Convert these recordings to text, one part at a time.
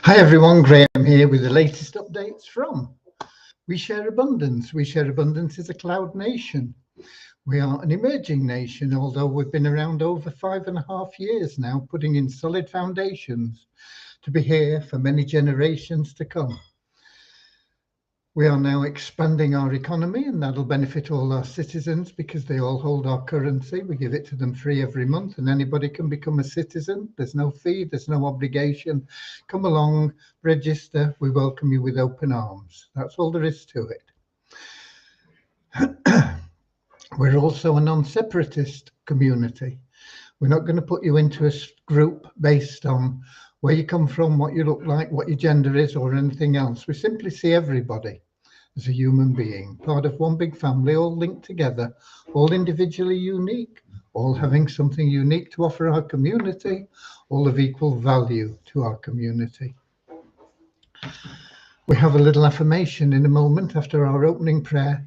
Hi everyone, Graham here with the latest updates from We Share Abundance. We Share Abundance is a cloud nation. We are an emerging nation, although we've been around over 5.5 years now, putting in solid foundations to be here for many generations to come. We are now expanding our economy, and that'll benefit all our citizens because they all hold our currency. We give it to them free every month, and anybody can become a citizen. There's no fee, there's no obligation. Come along, register. We welcome you with open arms. That's all there is to it. We're also a non-separatist community. We're not going to put you into a group based on where you come from, what you look like, what your gender is, or anything else. We simply see everybody as a human being, part of one big family, all linked together, all individually unique, all having something unique to offer our community, all of equal value to our community. We have a little affirmation in a moment after our opening prayer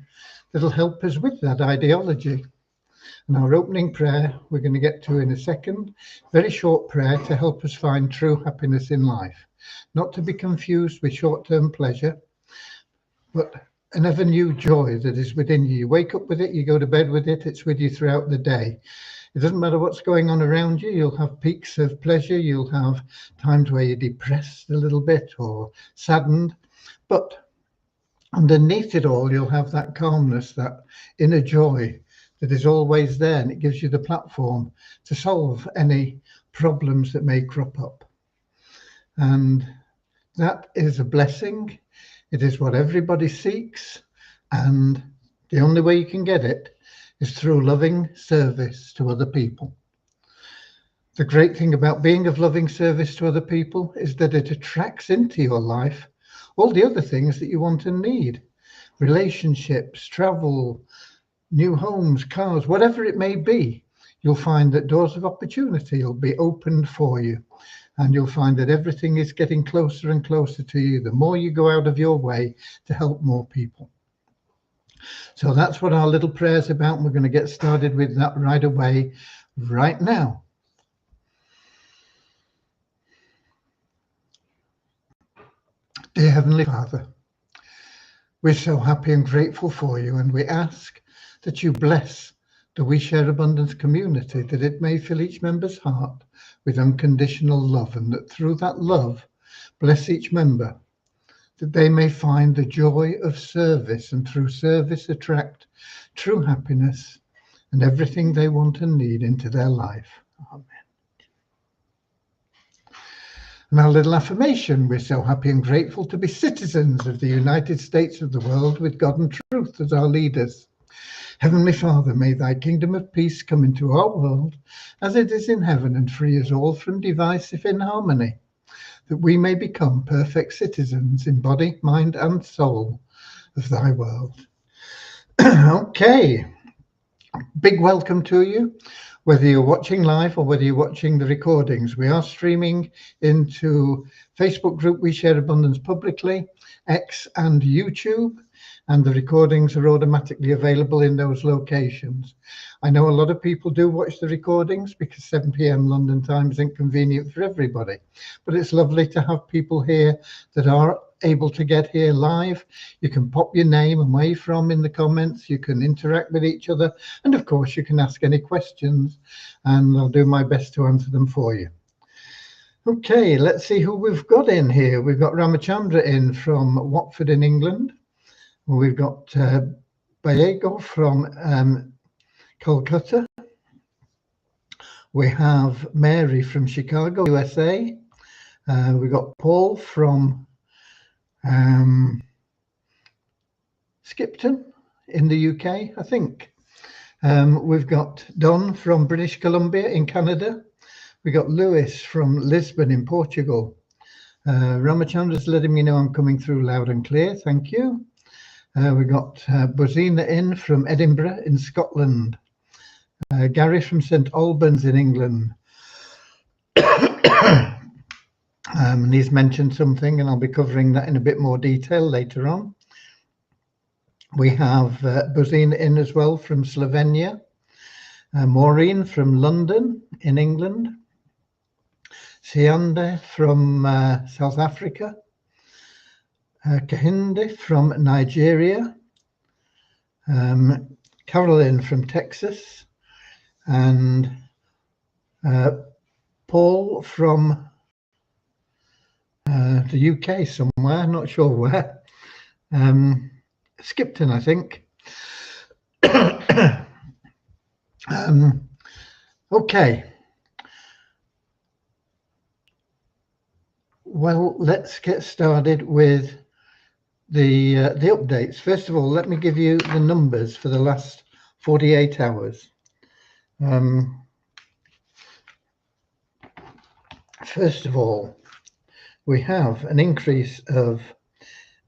that'll help us with that ideology. And our opening prayer, we're going to get to in a second, very short prayer to help us find true happiness in life, not to be confused with short-term pleasure, but an ever new joy that is within you. You wake up with it, you go to bed with it, it's with you throughout the day. It doesn't matter what's going on around you, you'll have peaks of pleasure, you'll have times where you're depressed a little bit or saddened, but underneath it all, you'll have that calmness, that inner joy that is always there, and it gives you the platform to solve any problems that may crop up. And that is a blessing. It is what everybody seeks, and the only way you can get it is through loving service to other people. The great thing about being of loving service to other people is that it attracts into your life all the other things that you want and need. Relationships, travel, new homes, cars, whatever it may be. You'll find that doors of opportunity will be opened for you. And you'll find that everything is getting closer and closer to you the more you go out of your way to help more people. So that's what our little prayer is about. And we're going to get started with that right away, right now. Dear Heavenly Father, we're so happy and grateful for you, and we ask that you bless the We Share Abundance community, that it may fill each member's heart with unconditional love, and that through that love, bless each member, that they may find the joy of service, and through service attract true happiness and everything they want and need into their life. Amen. And our little affirmation, we're so happy and grateful to be citizens of the United States of the world with God and truth as our leaders. Heavenly Father, may thy kingdom of peace come into our world as it is in heaven, and free us all from divisive inharmony, that we may become perfect citizens in body, mind, and soul of thy world. Okay, big welcome to you, whether you're watching live or whether you're watching the recordings. We are streaming into Facebook group We Share Abundance publicly, X and YouTube, and the recordings are automatically available in those locations. I know a lot of people do watch the recordings because 7 p.m. London time isn't convenient for everybody, but it's lovely to have people here that are able to get here live. You can pop your name and where you're from in the comments, you can interact with each other, and of course you can ask any questions, and I'll do my best to answer them for you. Okay, let's see who we've got in here. We've got Ramachandra in from Watford in England. We've got Bayego from Calcutta. We have Mary from Chicago, USA. We've got Paul from Skipton in the UK, I think. We've got Don from British Columbia in Canada. We got Lewis from Lisbon in Portugal. Ramachandra's letting me know I'm coming through loud and clear. Thank you. We got Bozina in from Edinburgh in Scotland. Gary from St Albans in England. And he's mentioned something, and I'll be covering that in a bit more detail later on. We have Bozina in as well from Slovenia. Maureen from London in England. Siande from South Africa, Kahinde from Nigeria, Carolyn from Texas, and Paul from the UK somewhere, not sure where. Skipton, I think. Okay. Well, let's get started with the updates. First of all, let me give you the numbers for the last 48 hours. First of all, we have an increase of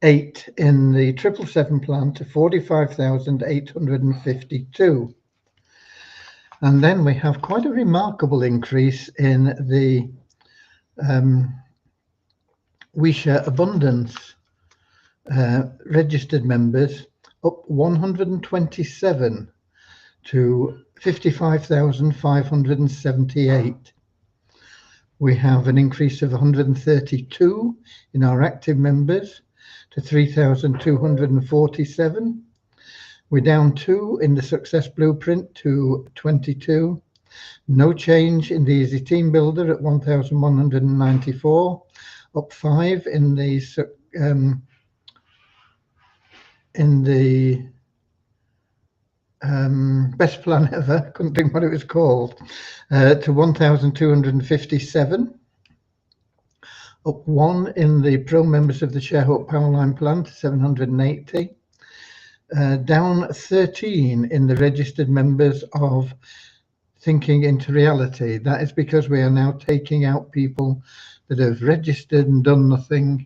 8 in the 777 plan to 45,852. And then we have quite a remarkable increase in the We Share Abundance registered members, up 127 to 55,578. We have an increase of 132 in our active members to 3,247. We're down 2 in the Success Blueprint to 22. No change in the Easy Team Builder at 1,194, up 5 in the Best Plan Ever, couldn't think what it was called, to 1,257. Up 1 in the Pro Members of the ShareHope Powerline Plan to 780. Down 13 in the registered members of Thinking into Reality. That is because we are now taking out people that have registered and done nothing.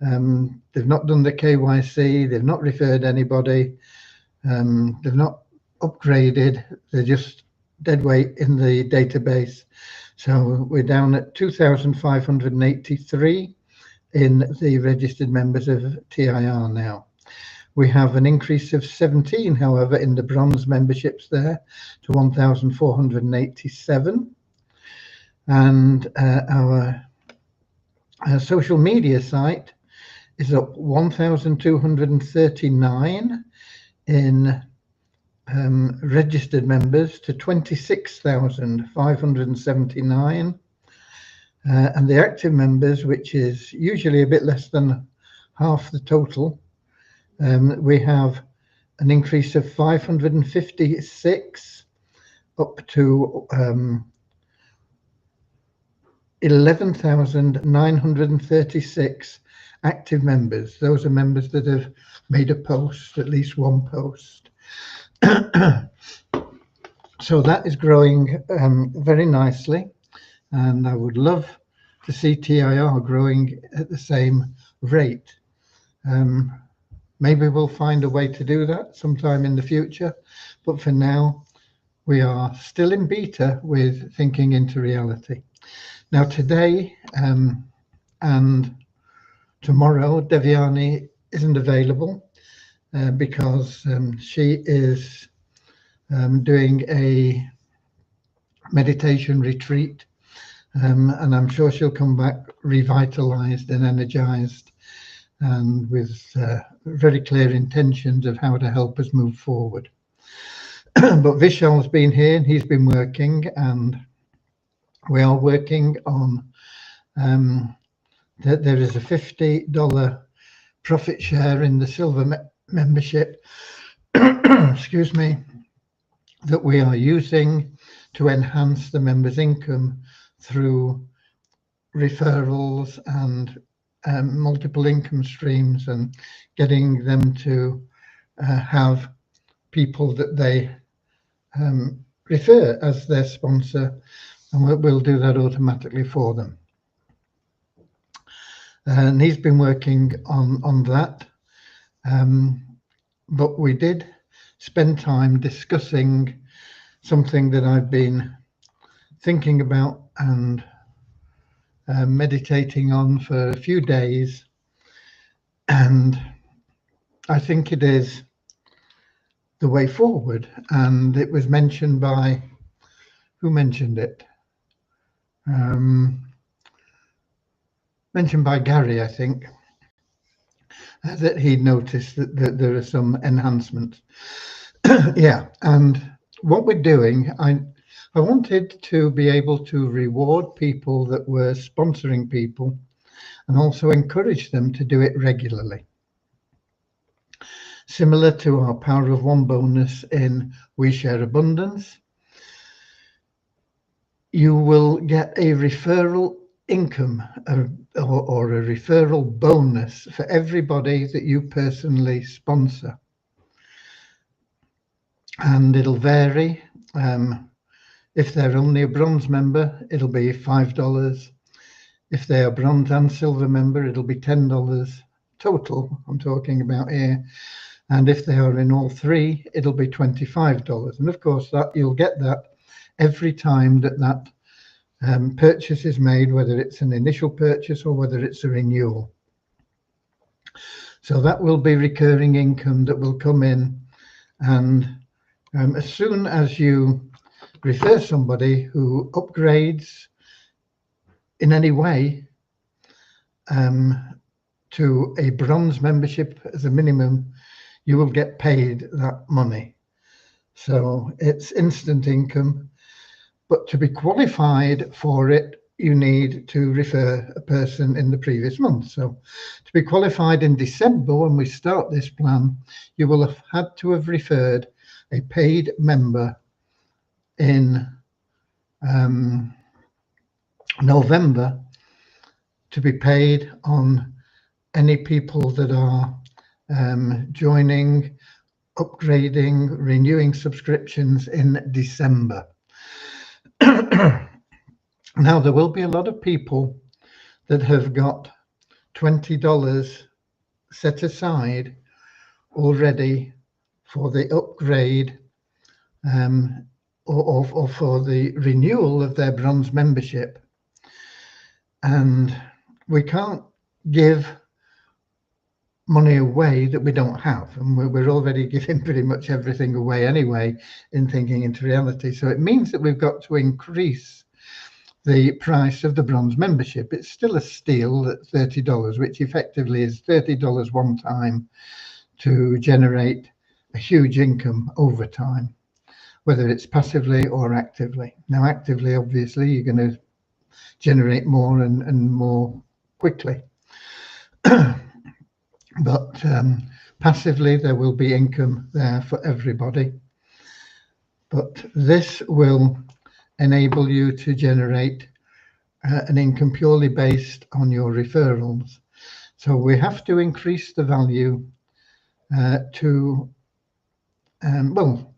They've not done the KYC, they've not referred anybody, they've not upgraded, they're just dead weight in the database. So we're down at 2,583 in the registered members of TIR now. We have an increase of 17, however, in the bronze memberships there to 1,487. And our social media site is up 1,239 in registered members to 26,579. And the active members, which is usually a bit less than half the total, we have an increase of 556 up to 11,936 active members. Those are members that have made a post, at least one post. So that is growing very nicely, and I would love to see TIR growing at the same rate. Maybe we'll find a way to do that sometime in the future, but for now we are still in beta with Thinking into Reality. Now today and tomorrow Devyani isn't available because she is doing a meditation retreat, and I'm sure she'll come back revitalized and energized and with very clear intentions of how to help us move forward. But Vishal's been here and he's been working, and we are working on there is a $50 profit share in the silver membership excuse me, that we are using to enhance the members' income through referrals and multiple income streams, and getting them to have people that they refer as their sponsor, and we'll do that automatically for them. And he's been working on that, but we did spend time discussing something that I've been thinking about and meditating on for a few days, and I think it is the way forward. And it was mentioned by, who mentioned it? mentioned by Gary, I think, that he'd noticed that there are some enhancements. Yeah, and what we're doing, I wanted to be able to reward people that were sponsoring people and also encourage them to do it regularly. Similar to our Power of One bonus in We Share Abundance, you will get a referral income or a referral bonus for everybody that you personally sponsor. And it'll vary. If they're only a bronze member, it'll be $5. If they are bronze and silver member, it'll be $10 total, I'm talking about here. And if they are in all three, it'll be $25. And of course, that you'll get that every time that purchase is made, whether it's an initial purchase or whether it's a renewal. So that will be recurring income that will come in. And as soon as you refer somebody who upgrades in any way to a bronze membership as a minimum, you will get paid that money. So it's instant income, but to be qualified for it, you need to refer a person in the previous month. So to be qualified in December, when we start this plan, you will have had to have referred a paid member in November to be paid on any people that are joining, upgrading, renewing subscriptions in December. Now, there will be a lot of people that have got $20 set aside already for the upgrade or for the renewal of their bronze membership. And we can't give money away that we don't have, and we're already giving pretty much everything away anyway in Thinking into Reality. So it means that we've got to increase the price of the bronze membership. It's still a steal at $30, which effectively is $30 one time to generate a huge income over time, whether it's passively or actively. Now, actively, obviously, you're going to generate more and more quickly. But passively, there will be income there for everybody. But this will enable you to generate an income purely based on your referrals. So we have to increase the value well,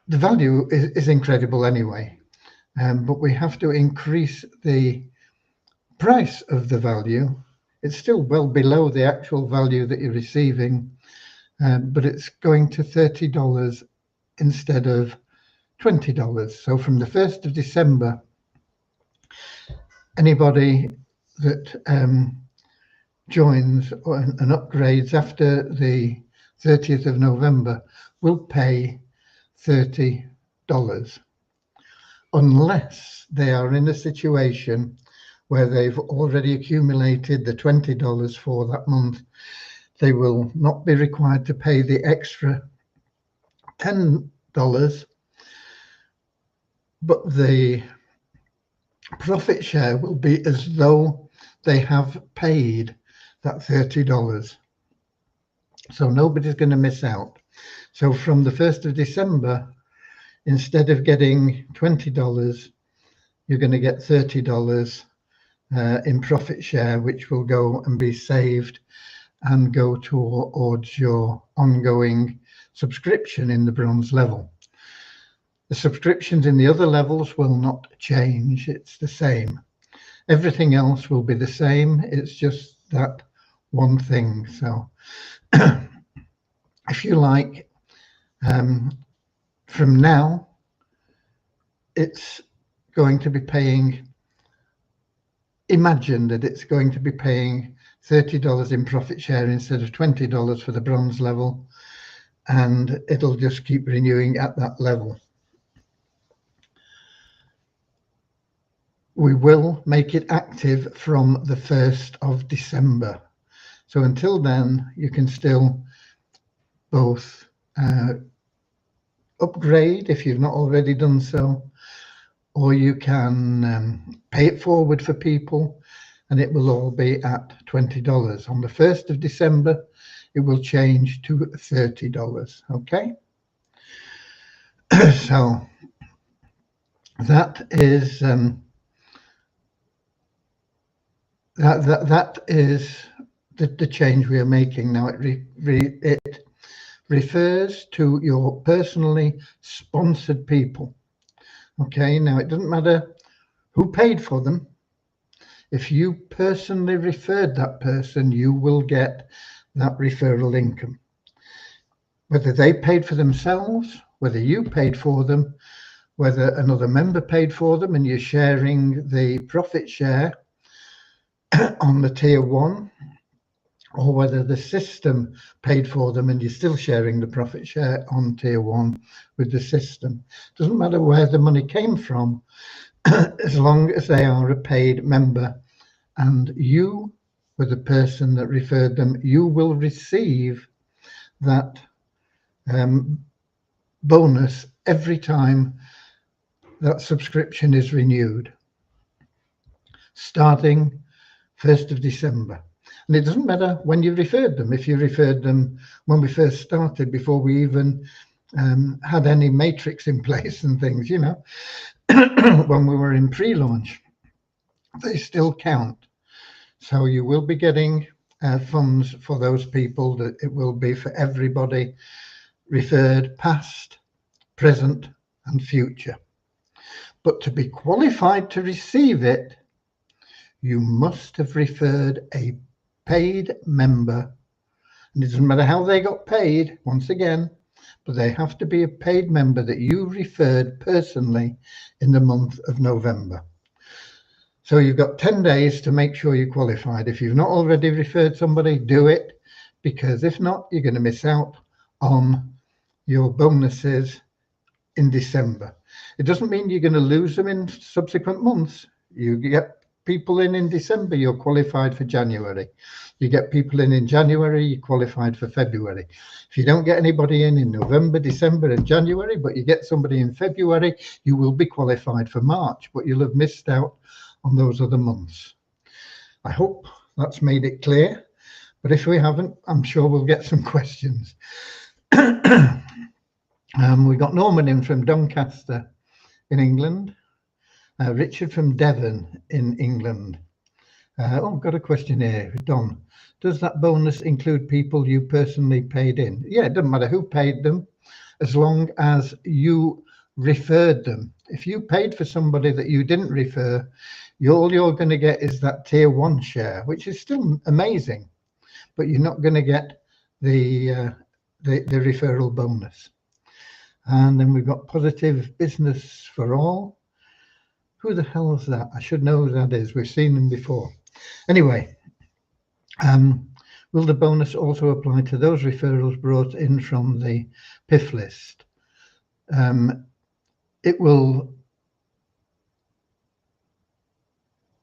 the value is incredible anyway, but we have to increase the price of the value. It's still well below the actual value that you're receiving, but it's going to $30 instead of $20. So from the 1st of December, anybody that joins and upgrades after the 30th of November will pay $30, unless they are in a situation where they've already accumulated the $20 for that month. They will not be required to pay the extra $10, but the profit share will be as though they have paid that $30. So nobody's going to miss out. So from the 1st of December, instead of getting $20, you're going to get $30 in profit share, which will go and be saved and go towards your ongoing subscription in the bronze level. The subscriptions in the other levels will not change. It's the same. Everything else will be the same. It's just that one thing. So if you like, from now, it's going to be paying, imagine that it's going to be paying $30 in profit share instead of $20 for the bronze level, and it'll just keep renewing at that level. we will make it active from the 1st of December. So until then, you can still both upgrade if you've not already done so, or you can pay it forward for people, and it will all be at $20. On the 1st of December, it will change to $30. Okay. So that is that is the change we are making now. It refers to your personally sponsored people. Okay, now it doesn't matter who paid for them. If you personally referred that person, you will get that referral income. Whether they paid for themselves, whether you paid for them, whether another member paid for them and you're sharing the profit share on the tier 1, or whether the system paid for them and you're still sharing the profit share on tier 1 with the system. Doesn't matter where the money came from, as long as they are a paid member and you were the person that referred them, you will receive that bonus every time that subscription is renewed, starting 1st of December. And it doesn't matter when you referred them. If you referred them when we first started, before we even had any matrix in place and things, you know, when we were in pre-launch, they still count. So you will be getting funds for those people. That it will be for everybody referred, past, present, and future. But to be qualified to receive it, you must have referred a paid member. And it doesn't matter how they got paid, once again, but they have to be a paid member that you referred personally in the month of November. So you've got 10 days to make sure you're qualified. If you've not already referred somebody, do it, because if not, you're going to miss out on your bonuses in December. It doesn't mean you're going to lose them in subsequent months. You get people in December, you're qualified for January. You get people in January, you're qualified for February. If you don't get anybody in November, December, and January, but you get somebody in February, you will be qualified for March, but you'll have missed out on those other months. I hope that's made it clear, but if we haven't, I'm sure we'll get some questions. We got Norman in from Doncaster in England, Richard from Devon in England. Got a question here, Don. Does that bonus include people you personally paid in? Yeah, it doesn't matter who paid them, as long as you referred them. If you paid for somebody that you didn't refer, all you're going to get is that tier 1 share, which is still amazing, but you're not going to get the referral bonus. And then we've got Positive Business for All. Who the hell is that? I should know who that is. We've seen them before. Anyway, will the bonus also apply to those referrals brought in from the PIF list? It will.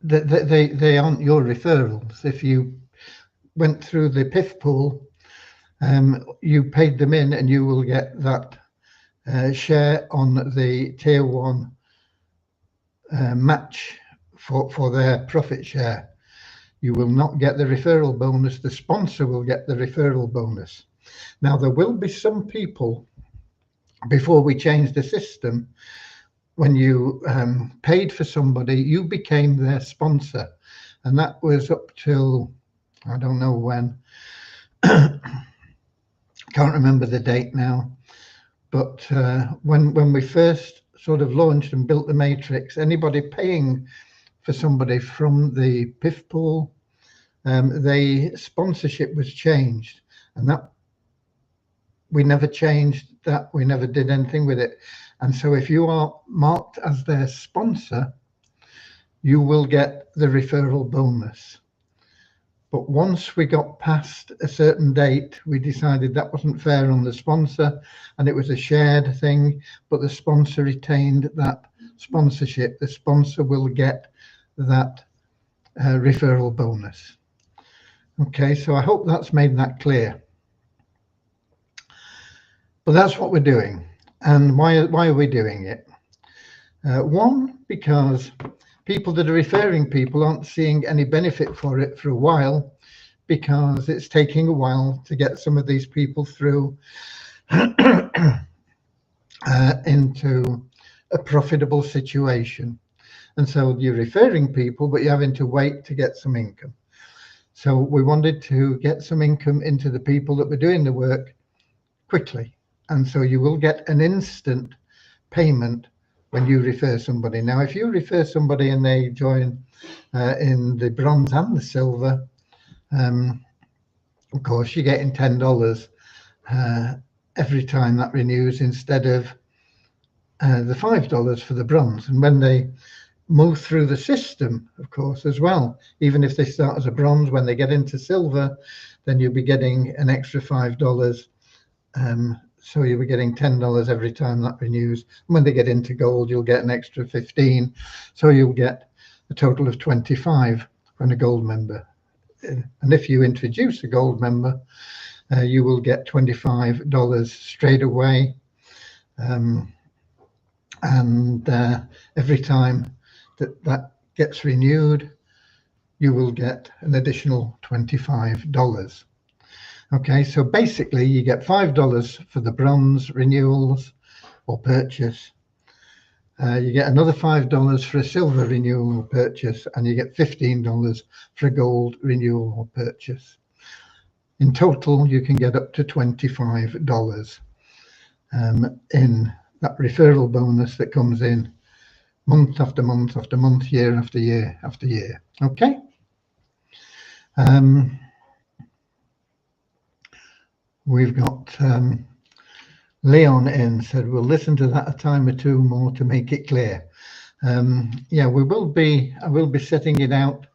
They aren't your referrals. If you went through the PIF pool, you paid them in, and you will get that share on the tier 1 match for their profit share. You will not get the referral bonus. The sponsor will get the referral bonus. Now, there will be some people, before we change the system, when you paid for somebody, you became their sponsor, and that was up till I don't know when. Can't remember the date now, but when we first sort of launched and built the matrix, anybody paying for somebody from the PIF pool, the sponsorship was changed, and that we never changed that. We never did anything with it. And so if you are marked as their sponsor, you will get the referral bonus. But once we got past a certain date, we decided that wasn't fair on the sponsor, and it was a shared thing, but the sponsor retained that sponsorship. The sponsor will get that referral bonus. Okay, so I hope that's made that clear. But that's what we're doing. And why are we doing it? One, because people that are referring people aren't seeing any benefit for it for a while, because it's taking a while to get some of these people through into a profitable situation. And so you're referring people, but you're having to wait to get some income. So we wanted to get some income into the people that were doing the work quickly. And so you will get an instant payment when you refer somebody. Now, if you refer somebody and they join in the bronze and the silver, of course, you're getting $10 every time that renews instead of the $5 for the bronze. And when they move through the system, of course, as well, even if they start as a bronze, when they get into silver, then you'll be getting an extra $5. So you'll be getting $10 every time that renews. And when they get into gold, you'll get an extra 15. So you'll get a total of 25 when a gold member. And if you introduce a gold member, you will get $25 straight away. And every time that gets renewed, you will get an additional $25. Okay, so basically you get $5 for the bronze renewals or purchase. You get another $5 for a silver renewal or purchase, and you get $15 for a gold renewal or purchase. In total, you can get up to $25 in that referral bonus that comes in month after month after month, year after year after year. Okay. We've got Leon in, said we'll listen to that a time or two more to make it clear. Yeah, we will be. I will be setting it out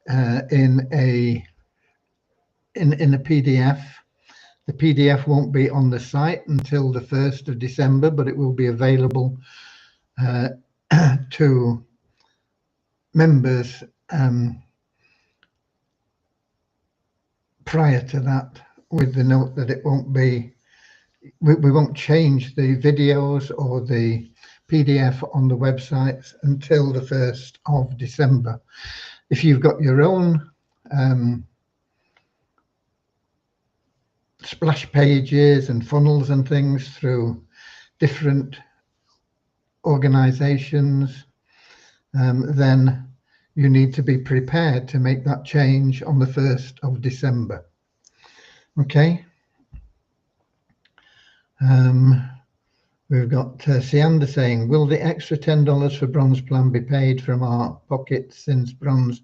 in a PDF. The PDF won't be on the site until the 1st of December, but it will be available to members prior to that, with the note that it won't be, we won't change the videos or the PDF on the websites until the 1st of December. If you've got your own splash pages and funnels and things through different organizations, then you need to be prepared to make that change on the 1st of December. Okay. We've got Sianda saying, will the extra $10 for bronze plan be paid from our pocket, since bronze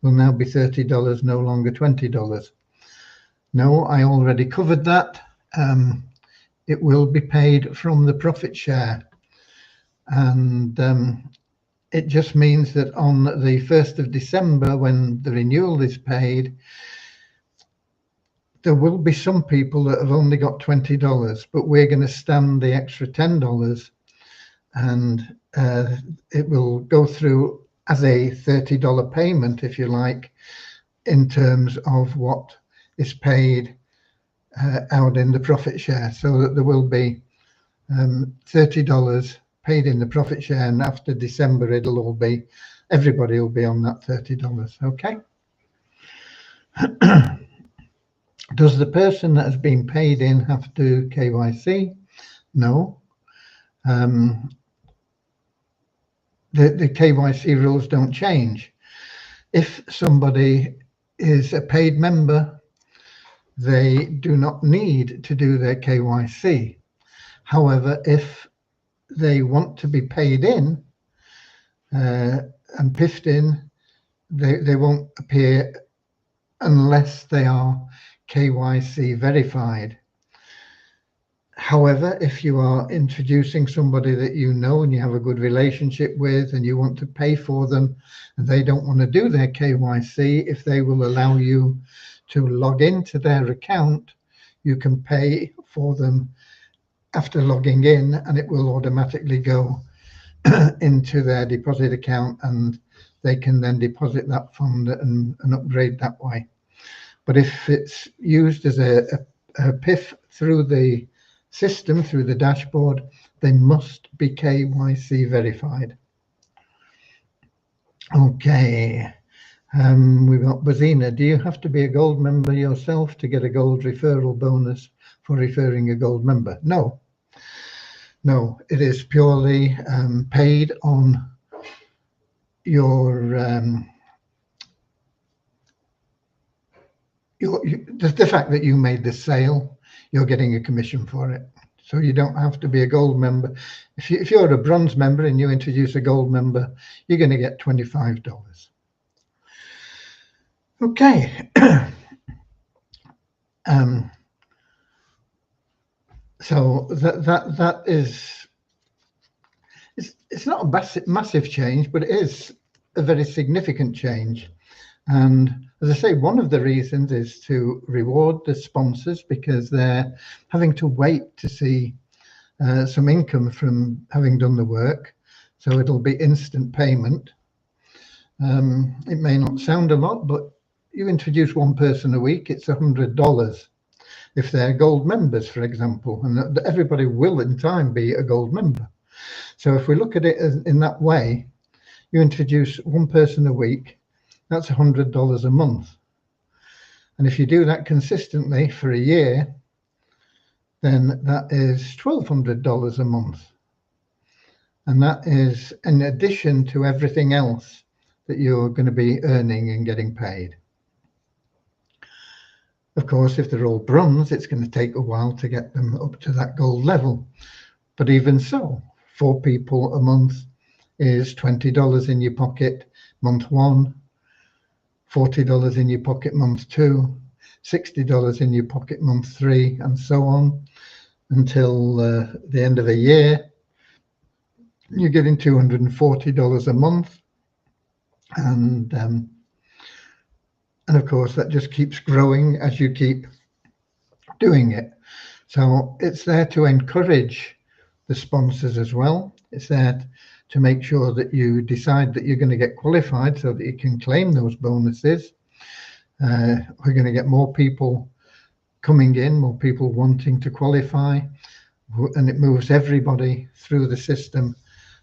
will now be $30, no longer $20? No, I already covered that. It will be paid from the profit share. And it just means that on the 1st of December, when the renewal is paid, there will be some people that have only got $20, but we're going to stand the extra $10, and it will go through as a $30 payment, if you like, in terms of what is paid out in the profit share, so that there will be $30 paid in the profit share, and after December it'll all be, everybody will be on that $30. Okay. Does the person that has been paid in have to KYC? No. The KYC rules don't change. If somebody is a paid member, they do not need to do their KYC. However, if they want to be paid in and PIFed in, they won't appear unless they are KYC verified. However, if you are introducing somebody that you know and you have a good relationship with, and you want to pay for them, and they don't want to do their KYC, if they will allow you to log into their account, you can pay for them after logging in, and it will automatically go into their deposit account, and they can then deposit that fund and upgrade that way. But if it's used as a PIF through the system, through the dashboard, they must be KYC verified. Okay, we've got Bazina. Do you have to be a gold member yourself to get a gold referral bonus for referring a gold member? No. No, it is purely paid on your the fact that you made the sale. You're getting a commission for it, so you don't have to be a gold member. If you're a bronze member and you introduce a gold member, you're going to get $25. Okay. So that is, it's not a massive change, but it is a very significant change. And as I say, one of the reasons is to reward the sponsors, because they're having to wait to see some income from having done the work. So it'll be instant payment. It may not sound a lot, but you introduce one person a week, it's $100. If they're gold members, for example, and everybody will in time be a gold member. So if we look at it in that way, you introduce one person a week, that's $100 a month. And if you do that consistently for a year, then that is $1,200 a month. And that is in addition to everything else that you're going to be earning and getting paid. Of course, if they're all bronze, it's going to take a while to get them up to that gold level. But even so, 4 people a month is $20 in your pocket month 1, $40 in your pocket month 2, $60 in your pocket month 3, and so on until the end of a year. You're getting $240 a month, and of course that just keeps growing as you keep doing it. So it's there to encourage the sponsors as well. It's there to make sure that you decide that you're going to get qualified so that you can claim those bonuses. We're going to get more people coming in, more people wanting to qualify, and it moves everybody through the system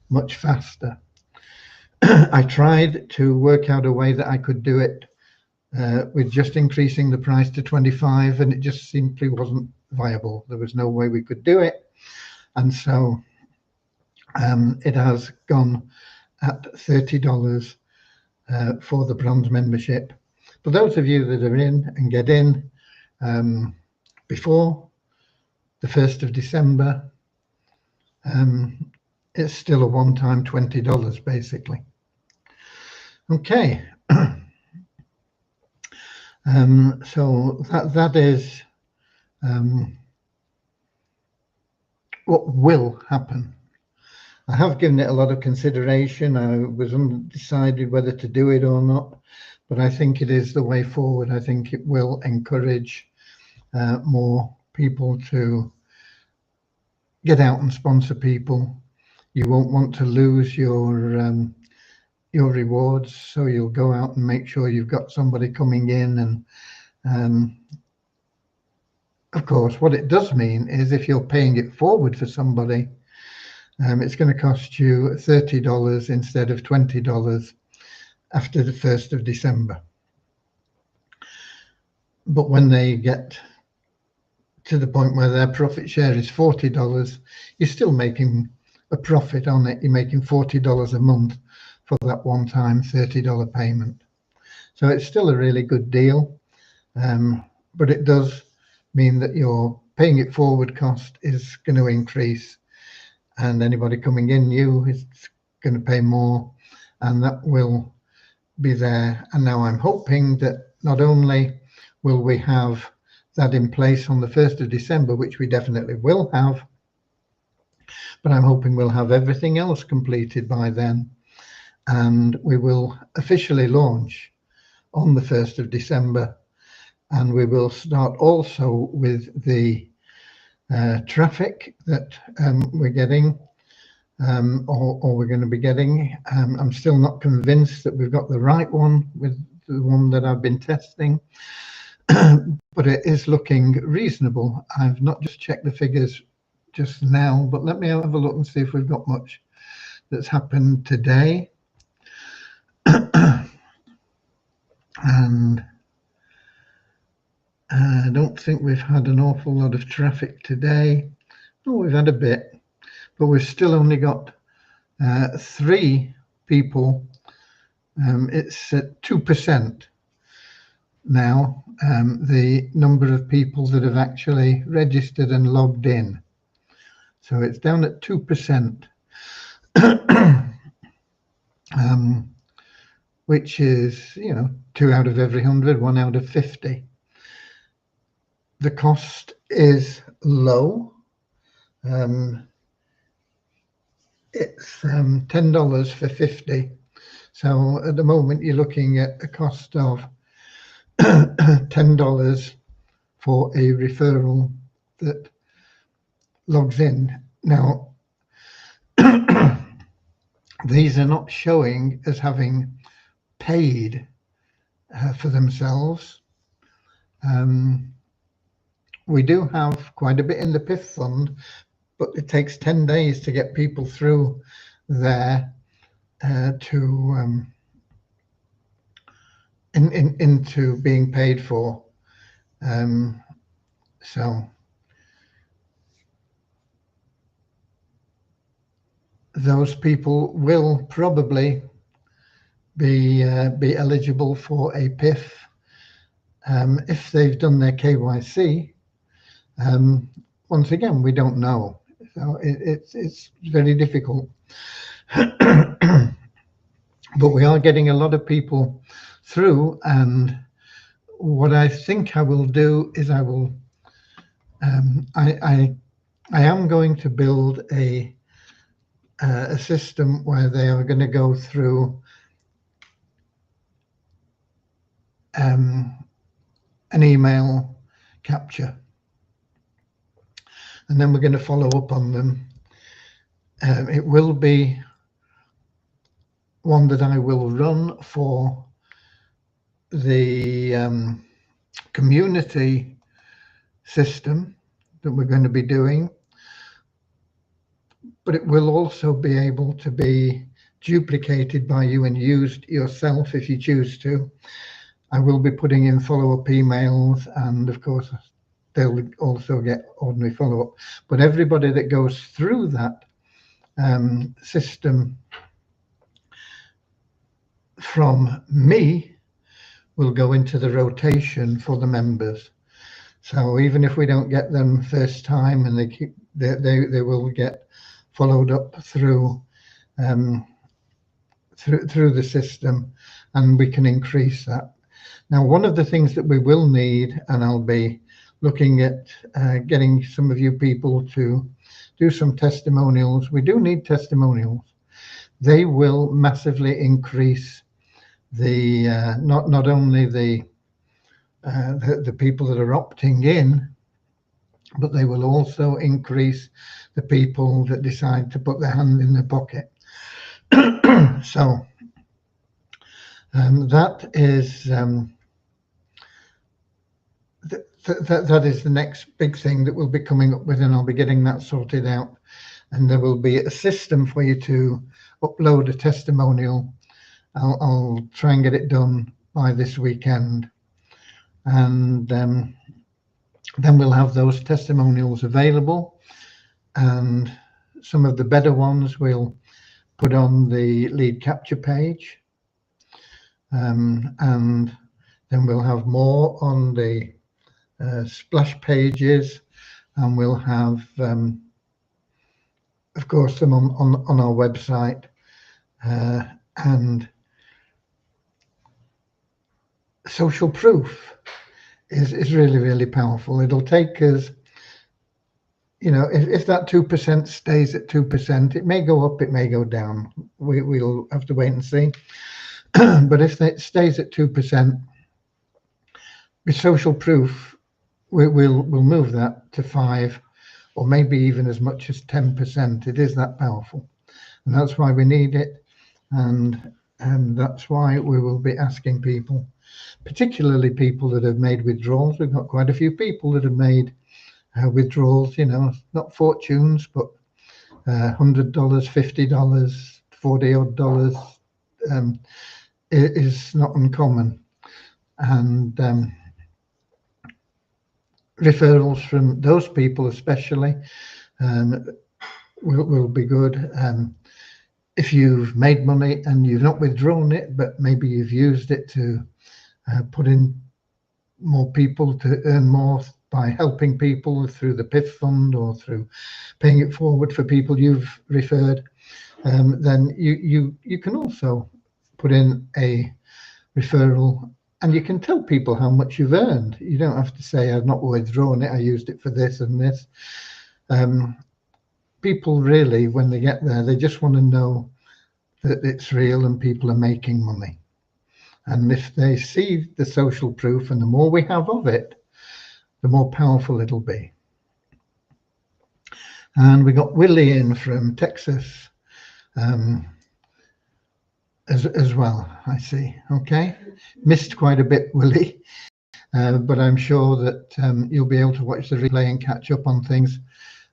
much faster. I tried to work out a way that I could do it with just increasing the price to 25, and it just simply wasn't viable. There was no way we could do it, and so it has gone at $30 for the bronze membership. For those of you that are in and get in before the 1st of December, it's still a one-time $20 basically. Okay. So that is what will happen. I have given it a lot of consideration. I was undecided whether to do it or not, but I think it is the way forward. I think it will encourage more people to get out and sponsor people. You won't want to lose your rewards, so you'll go out and make sure you've got somebody coming in. And of course, what it does mean is if you're paying it forward for somebody, it's going to cost you $30 instead of $20 after the 1st of December. But when they get to the point where their profit share is $40, you're still making a profit on it. You're making $40 a month for that one-time $30 payment. So it's still a really good deal, but it does mean that your paying it forward cost is going to increase, and anybody coming in new is going to pay more, and that will be there. And now I'm hoping that not only will we have that in place on the 1st of December, which we definitely will have, but I'm hoping we'll have everything else completed by then, and we will officially launch on the 1st of December, and we will start also with the traffic that we're getting. or we're going to be getting. I'm still not convinced that we've got the right one with the one that I've been testing, but it is looking reasonable. I've not just checked the figures just now, but let me have a look and see if we've got much that's happened today. And I don't think we've had an awful lot of traffic today. Oh, we've had a bit, but we've still only got 3 people. It's at 2% now, the number of people that have actually registered and logged in. So it's down at 2%, which is, 2 out of every 100, 1 out of 50. The cost is low. It's $10 for 50. So at the moment you're looking at a cost of $10 for a referral that logs in. Now, these are not showing as having paid for themselves. We do have quite a bit in the PIF fund, but it takes 10 days to get people through there into being paid for. So those people will probably be eligible for a PIF if they've done their KYC. Once again, we don't know, so it's very difficult. But we are getting a lot of people through, and what I think I will do is I am going to build a system where they are going to go through an email capture, and then we're going to follow up on them. It will be one that I will run for the community system that we're going to be doing, but it will also be able to be duplicated by you and used yourself if you choose to. I will be putting in follow-up emails, and of course they'll also get ordinary follow-up, but everybody that goes through that system from me will go into the rotation for the members. So even if we don't get them first time, and they will get followed up through the system, and we can increase that. Now, one of the things that we will need, and I'll be looking at getting some of you people to do some testimonials. We do need testimonials. They will massively increase the not only the people that are opting in, but they will also increase the people that decide to put their hand in their pocket. So that is that is the next big thing that we'll be coming up with, and I'll be getting that sorted out. And there will be a system for you to upload a testimonial. I'll try and get it done by this weekend, and then we'll have those testimonials available, and some of the better ones we'll put on the lead capture page, and then we'll have more on the splash pages, and we'll have of course them on our website, and social proof is really, really powerful. It'll take us, if that 2% stays at 2%, it may go up, it may go down. We'll have to wait and see. But if it stays at 2%, with social proof, we'll move that to 5, or maybe even as much as 10%. It is that powerful. and that's why we need it. And that's why we will be asking people, particularly people that have made withdrawals. We've got quite a few people that have made withdrawals, not fortunes, but $100, $50, 40 odd dollars. It is not uncommon. And referrals from those people especially will be good. If you've made money and you've not withdrawn it, but maybe you've used it to put in more people to earn more by helping people through the PIF fund or through paying it forward for people you've referred, then you can also put in a referral, and you can tell people how much you've earned. You don't have to say, I've not withdrawn it, I used it for this and this. People really, when they get there, they just want to know that it's real and people are making money. And if they see the social proof, and the more we have of it, the more powerful it'll be. And we got Willie in from Texas as well, I see. Okay, missed quite a bit, Willie, but I'm sure that you'll be able to watch the replay and catch up on things.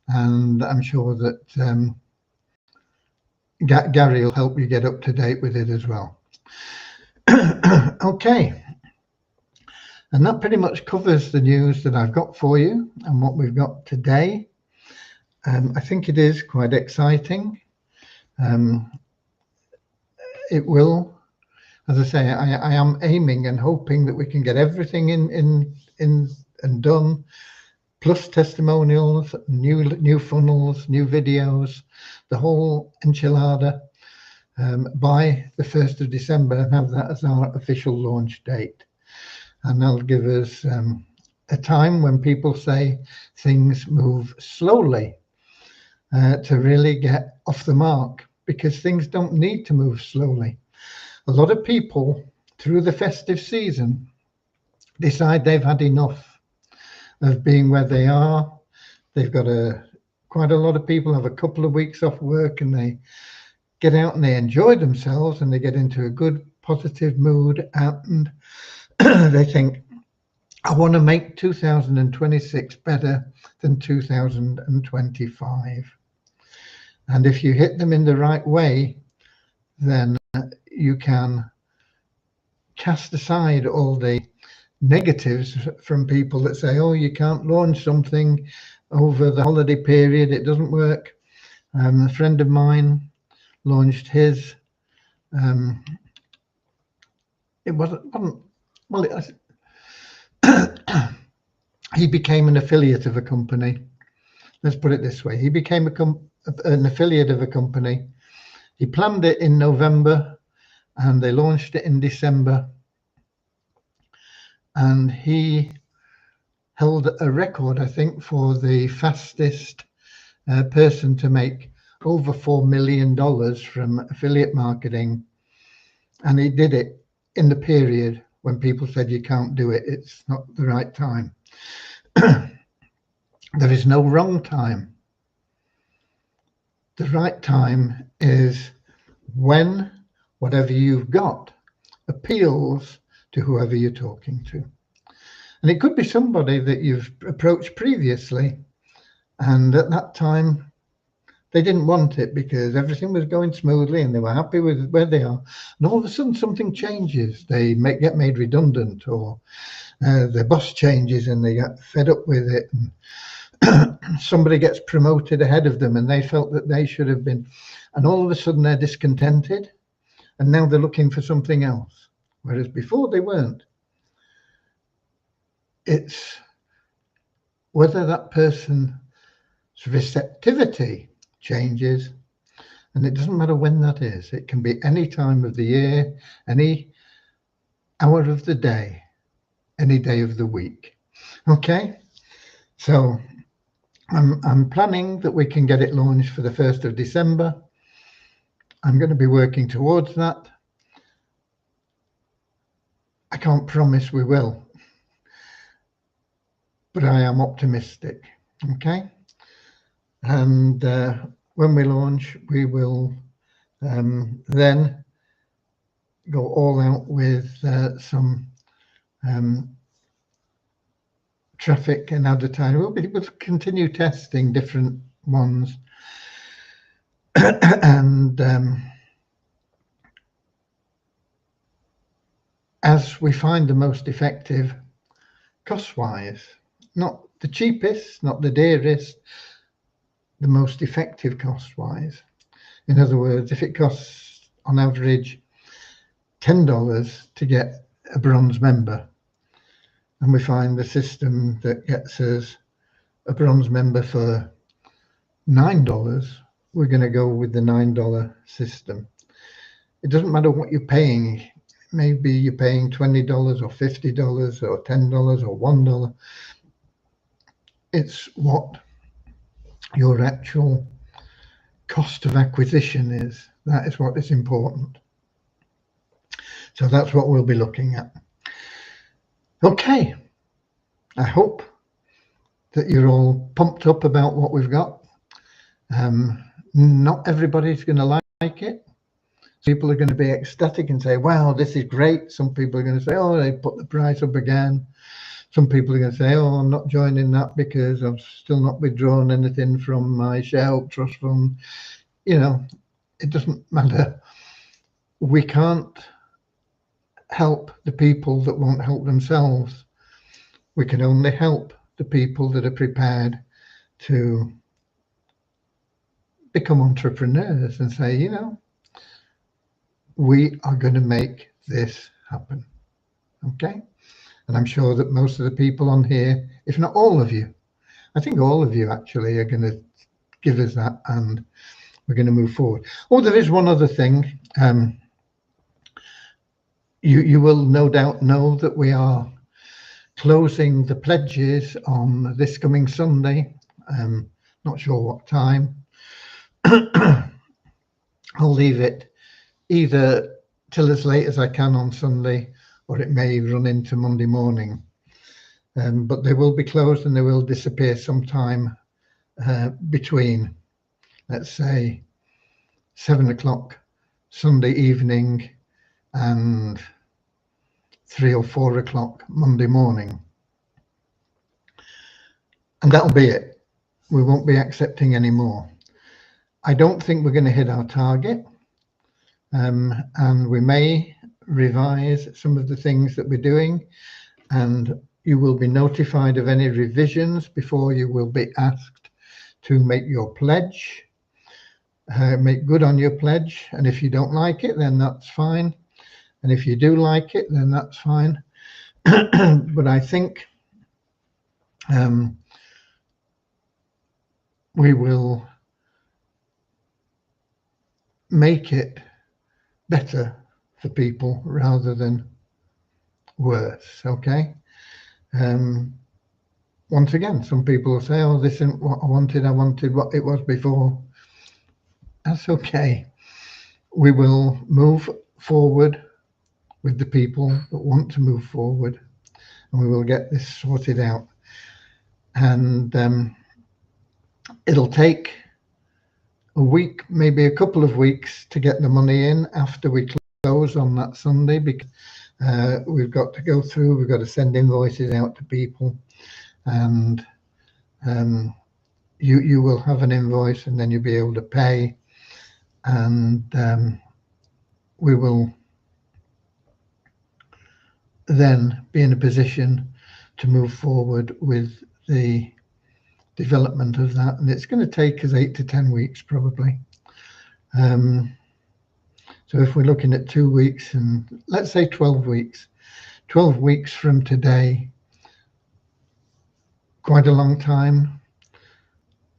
And I'm sure that Gary will help you get up to date with it as well. Okay, and that pretty much covers the news that I've got for you and what we've got today. I think it is quite exciting. It will, as I say, I am aiming and hoping that we can get everything in and done, plus testimonials, new funnels, new videos, the whole enchilada, by the 1st of December, and have that as our official launch date. And that'll give us a time when people say things move slowly, to really get off the mark, because things don't need to move slowly. A lot of people through the festive season decide they've had enough of being where they are. They've got quite a lot of people have a couple of weeks off work, and they get out and they enjoy themselves, and they get into a good positive mood, and they think, I want to make 2026 better than 2025. And if you hit them in the right way, then you can cast aside all the negatives from people that say, oh, you can't launch something over the holiday period, it doesn't work. A friend of mine launched his, he became an affiliate of a company. Let's put it this way. He became an affiliate of a company. He planned it in November and they launched it in December. And he held a record, I think, for the fastest person to make over $4 million from affiliate marketing. And he did it in the period when people said you can't do it, it's not the right time. There is no wrong time. The right time is when whatever you've got appeals to whoever you're talking to. And it could be somebody that you've approached previously, and at that time they didn't want it because everything was going smoothly and they were happy with where they are. And all of a sudden something changes. They get made redundant, or their boss changes and they get fed up with it. And somebody gets promoted ahead of them and they felt that they should have been. And all of a sudden they're discontented and now they're looking for something else. Whereas before they weren't. It's whether that person's receptivity changes, and it doesn't matter when that is. It can be any time of the year, any hour of the day, any day of the week. Okay, so I'm planning that we can get it launched for the 1st of December. I'm going to be working towards that. I can't promise we will, but I am optimistic. Okay, and when we launch, we will then go all out with some traffic and advertising. We'll continue testing different ones. And as we find the most effective cost-wise, not the cheapest, not the dearest, the most effective cost-wise. In other words, if it costs on average $10 to get a bronze member, and we find the system that gets us a bronze member for $9, we're going to go with the $9 system. It doesn't matter what you're paying. Maybe you're paying $20 or $50 or $10 or $1. It's what your actual cost of acquisition is. That is what is important. So that's what we'll be looking at. Okay, I hope that you're all pumped up about what we've got. Not everybody's going to like it. People are going to be ecstatic and say, wow, this is great. Some people are going to say, oh, they put the price up again. Some people are going to say, oh, I'm not joining that because I've still not withdrawn anything from my Sharehope Trust Fund. You know, it doesn't matter. We can't help the people that won't help themselves. We can only help the people that are prepared to become entrepreneurs and say, you know, we are going to make this happen. Okay? And I'm sure that most of the people on here, if not all of you, I think all of you actually are going to give us that, and we're going to move forward. Oh, there is one other thing. You will no doubt know that we are closing the pledges on this coming Sunday. Not sure what time. I'll leave it either till as late as I can on Sunday, or it may run into Monday morning. But they will be closed and they will disappear sometime between, let's say, 7 o'clock Sunday evening and 3 or 4 o'clock Monday morning. And that'll be it. We won't be accepting any more. I don't think we're going to hit our target. And we may revise some of the things that we're doing, and you will be notified of any revisions before you will be asked to make your pledge. Make good on your pledge, and if you don't like it, then that's fine. And if you do like it, then that's fine. But I think we will make it better for people rather than worse. Okay. Once again, some people will say, oh, this isn't what I wanted what it was before. That's okay. We will move forward with the people that want to move forward, and we will get this sorted out. And it'll take a week, maybe a couple of weeks to get the money in after we close on that Sunday, because we've got to go through, we've got to send invoices out to people, and you will have an invoice and then you'll be able to pay, and we will then be in a position to move forward with the development of that, and it's going to take us 8 to 10 weeks probably. So if we're looking at 2 weeks, and let's say 12 weeks from today, quite a long time.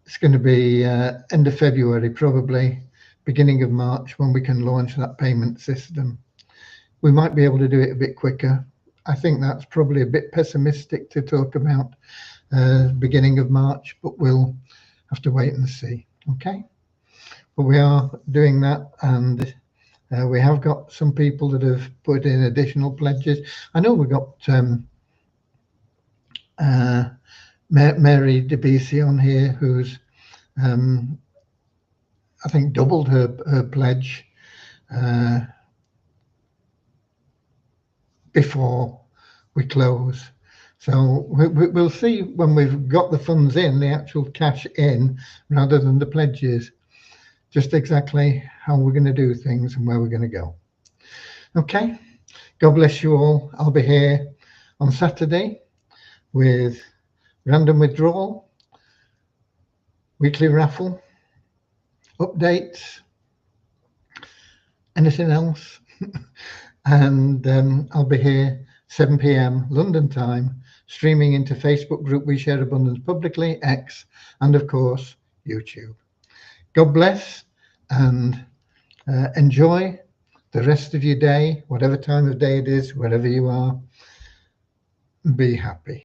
It's going to be end of February, probably beginning of March, when we can launch that payment system. We might be able to do it a bit quicker. I think that's probably a bit pessimistic to talk about beginning of March, but we'll have to wait and see. Okay, but we are doing that, and we have got some people that have put in additional pledges. I know we got Mary DeBisi on here, who's I think doubled her pledge before we close. So we'll see when we've got the funds in, the actual cash in, rather than the pledges, just exactly how we're going to do things and where we're going to go. Okay, God bless you all. I'll be here on Saturday with random withdrawal, weekly raffle, updates, anything else. And I'll be here 7 p.m. London time, streaming into Facebook group We Share Abundance Publicly, X, and of course YouTube. God bless, and enjoy the rest of your day, whatever time of day it is, wherever you are. Be happy.